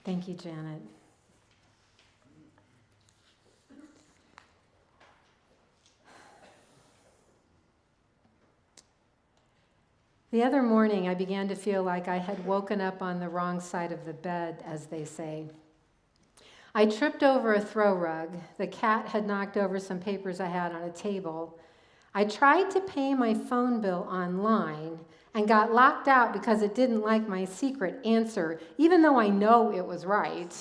Thank you, Janet. The other morning, I began to feel like I had woken up on the wrong side of the bed, as they say. I tripped over a throw rug. The cat had knocked over some papers I had on a table. I tried to pay my phone bill online and got locked out because it didn't like my secret answer, even though I know it was right.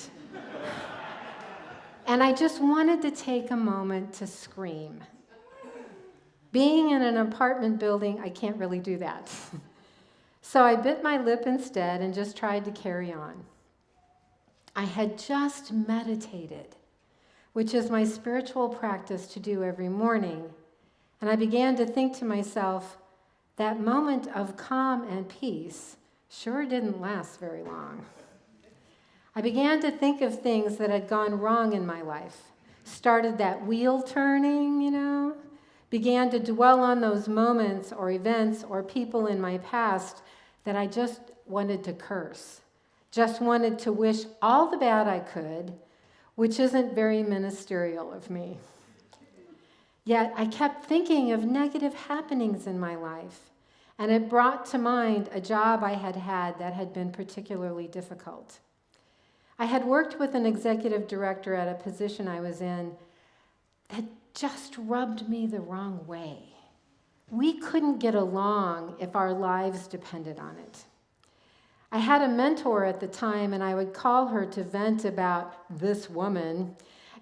And I just wanted to take a moment to scream. Being in an apartment building, I can't really do that. So I bit my lip instead and just tried to carry on. I had just meditated, which is my spiritual practice to do every morning. And I began to think to myself, that moment of calm and peace sure didn't last very long. I began to think of things that had gone wrong in my life. Started that wheel turning, began to dwell on those moments or events or people in my past that I just wanted to curse. Just wanted to wish all the bad I could, which isn't very ministerial of me. Yet I kept thinking of negative happenings in my life, and it brought to mind a job I had had that had been particularly difficult. I had worked with an executive director at a position I was in that just rubbed me the wrong way. We couldn't get along if our lives depended on it. I had a mentor at the time, and I would call her to vent about this woman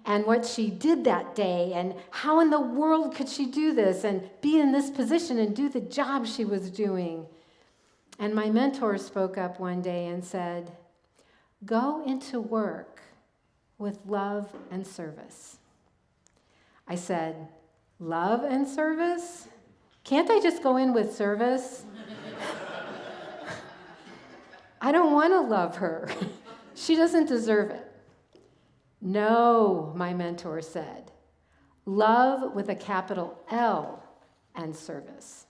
and what she did that day, and how in the world could she do this and be in this position and do the job she was doing. And my mentor spoke up one day and said, "Go into work with love and service." I said, "Love and service? Can't I just go in with service?" I don't want to love her. She doesn't deserve it. "No," my mentor said. "Love with a capital L and service."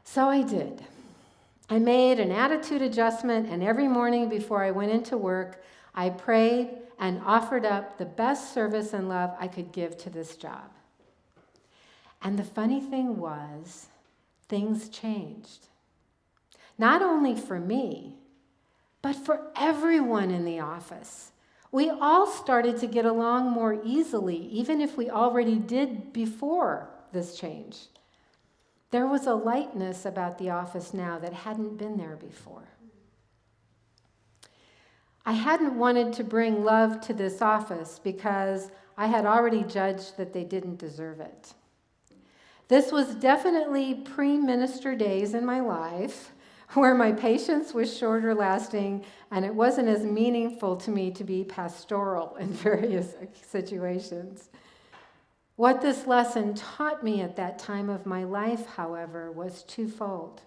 So I did. I made an attitude adjustment, and every morning before I went into work, I prayed and offered up the best service and love I could give to this job. And the funny thing was, things changed. Not only for me, but for everyone in the office. We all started to get along more easily, even if we already did before this change. There was a lightness about the office now that hadn't been there before. I hadn't wanted to bring love to this office because I had already judged that they didn't deserve it. This was definitely pre-minister days in my life, where my patience was shorter lasting and it wasn't as meaningful to me to be pastoral in various situations. What this lesson taught me at that time of my life, however, was twofold.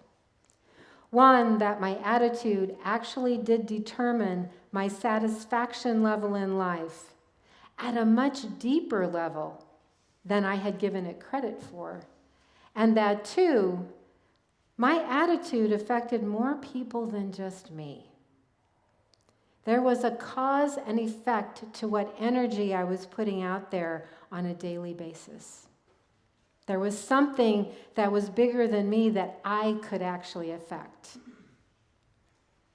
One, that my attitude actually did determine my satisfaction level in life at a much deeper level than I had given it credit for. And that, two, my attitude affected more people than just me. There was a cause and effect to what energy I was putting out there on a daily basis. There was something that was bigger than me that I could actually affect.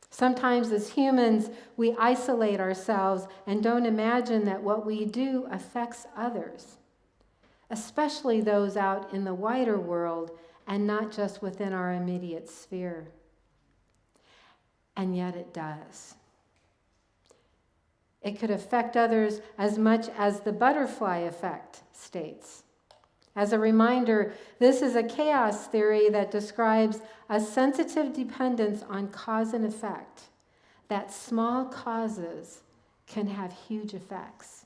Sometimes as humans, we isolate ourselves and don't imagine that what we do affects others, especially those out in the wider world and not just within our immediate sphere. And yet it does. It could affect others as much as the butterfly effect states. As a reminder, this is a chaos theory that describes a sensitive dependence on cause and effect, that small causes can have huge effects.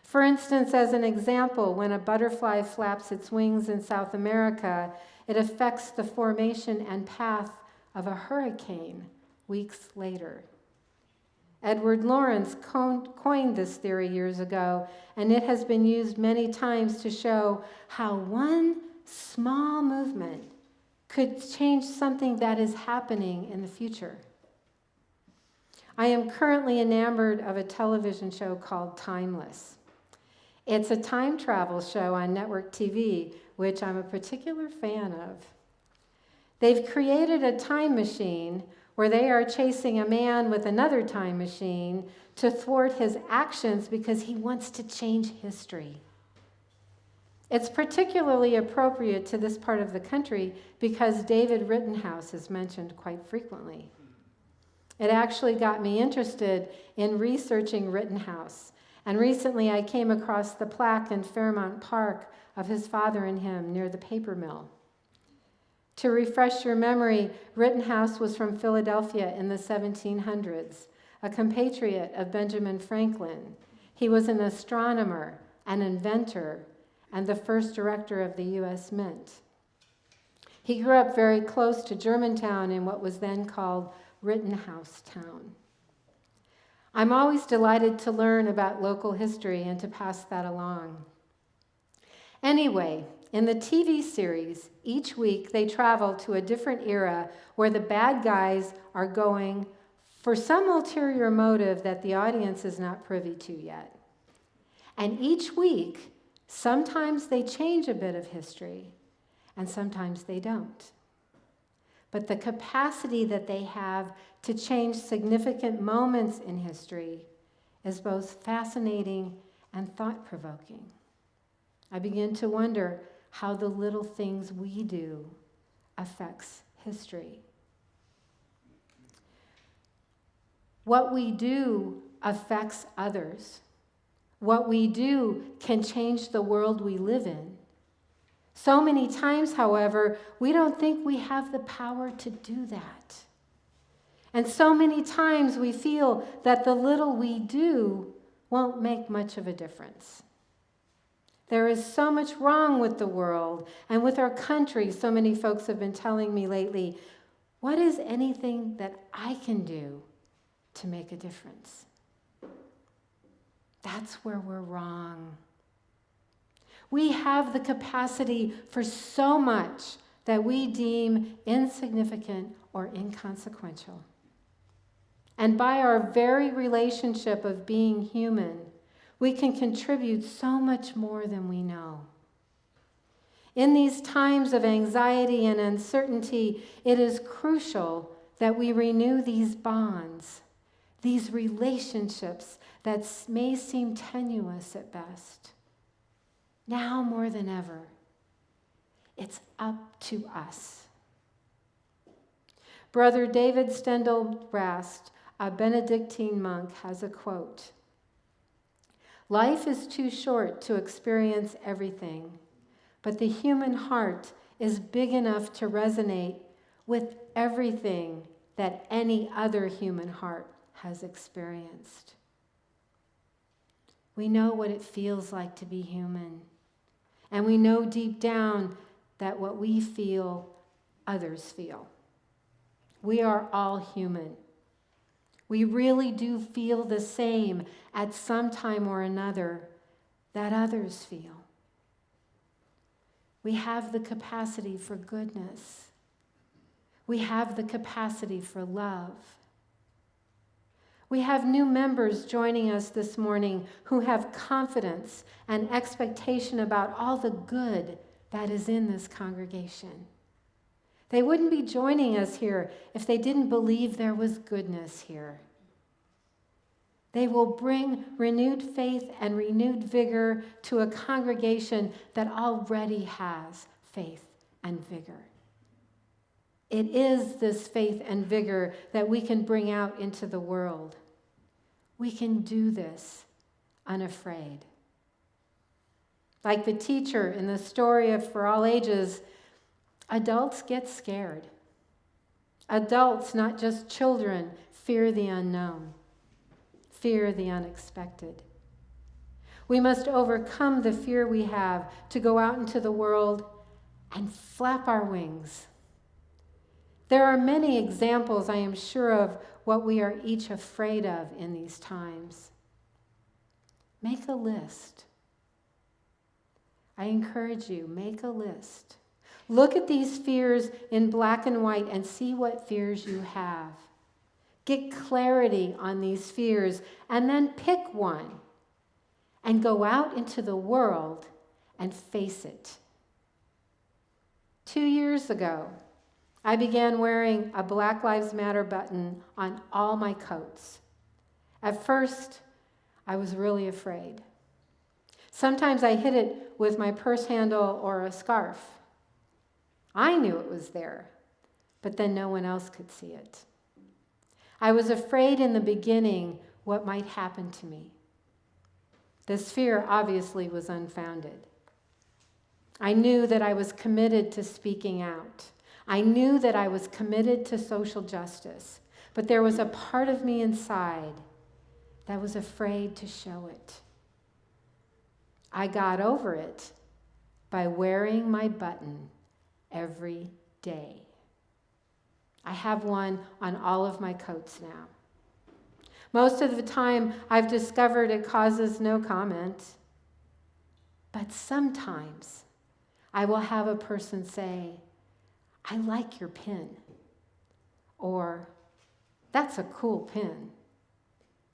For instance, as an example, when a butterfly flaps its wings in South America, it affects the formation and path of a hurricane weeks later. Edward Lawrence coined this theory years ago, and it has been used many times to show how one small movement could change something that is happening in the future. I am currently enamored of a television show called Timeless. It's a time travel show on network TV, which I'm a particular fan of. They've created a time machine where they are chasing a man with another time machine to thwart his actions because he wants to change history. It's particularly appropriate to this part of the country because David Rittenhouse is mentioned quite frequently. It actually got me interested in researching Rittenhouse, and recently I came across the plaque in Fairmount Park of his father and him near the paper mill. To refresh your memory, Rittenhouse was from Philadelphia in the 1700s, a compatriot of Benjamin Franklin. He was an astronomer, an inventor, and the first director of the U.S. Mint. He grew up very close to Germantown in what was then called Rittenhouse Town. I'm always delighted to learn about local history and to pass that along. Anyway, in the TV series, each week they travel to a different era where the bad guys are going for some ulterior motive that the audience is not privy to yet. And each week, sometimes they change a bit of history, and sometimes they don't. But the capacity that they have to change significant moments in history is both fascinating and thought-provoking. I begin to wonder how the little things we do affects history. What we do affects others. What we do can change the world we live in. So many times, however, we don't think we have the power to do that. And so many times we feel that the little we do won't make much of a difference. There is so much wrong with the world and with our country. So many folks have been telling me lately, what is anything that I can do to make a difference? That's where we're wrong. We have the capacity for so much that we deem insignificant or inconsequential. And by our very relationship of being human, we can contribute so much more than we know. In these times of anxiety and uncertainty, it is crucial that we renew these bonds, these relationships that may seem tenuous at best. Now more than ever, it's up to us. Brother David Steindl-Rast, a Benedictine monk, has a quote: "Life is too short to experience everything, but the human heart is big enough to resonate with everything that any other human heart has experienced." We know what it feels like to be human, and we know deep down that what we feel, others feel. We are all human. We really do feel the same at some time or another that others feel. We have the capacity for goodness. We have the capacity for love. We have new members joining us this morning who have confidence and expectation about all the good that is in this congregation. They wouldn't be joining us here if they didn't believe there was goodness here. They will bring renewed faith and renewed vigor to a congregation that already has faith and vigor. It is this faith and vigor that we can bring out into the world. We can do this unafraid. Like the teacher in the story of For All Ages, adults get scared. Adults, not just children, fear the unknown, fear the unexpected. We must overcome the fear we have to go out into the world and flap our wings. There are many examples, I am sure, of what we are each afraid of in these times. Make a list. I encourage you, make a list. Look at these fears in black and white and see what fears you have. Get clarity on these fears and then pick one and go out into the world and face it. 2 years ago, I began wearing a Black Lives Matter button on all my coats. At first, I was really afraid. Sometimes I hid it with my purse handle or a scarf. I knew it was there, but then no one else could see it. I was afraid in the beginning what might happen to me. This fear obviously was unfounded. I knew that I was committed to speaking out. I knew that I was committed to social justice, but there was a part of me inside that was afraid to show it. I got over it by wearing my button every day. I have one on all of my coats now. Most of the time, I've discovered it causes no comment. But sometimes I will have a person say, "I like your pin," or "That's a cool pin,"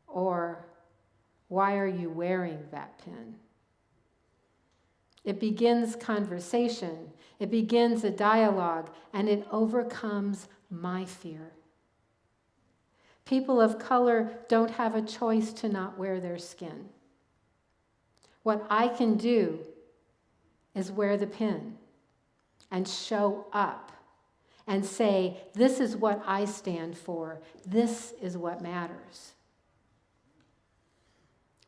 or "Why are you wearing that pin?" It begins conversation, it begins a dialogue, and it overcomes my fear. People of color don't have a choice to not wear their skin. What I can do is wear the pin and show up and say, this is what I stand for. This is what matters.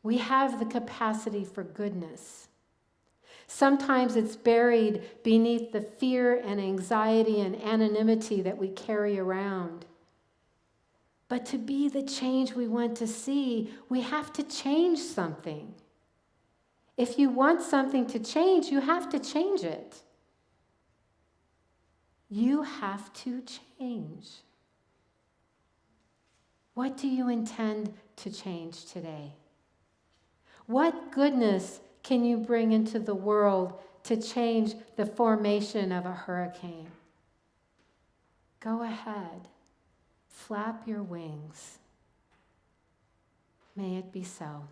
We have the capacity for goodness. Sometimes it's buried beneath the fear and anxiety and anonymity that we carry around. But to be the change we want to see, we have to change something. If you want something to change, you have to change it. You have to change. What do you intend to change today? What goodness can you bring into the world to change the formation of a hurricane? Go ahead. Flap your wings. May it be so.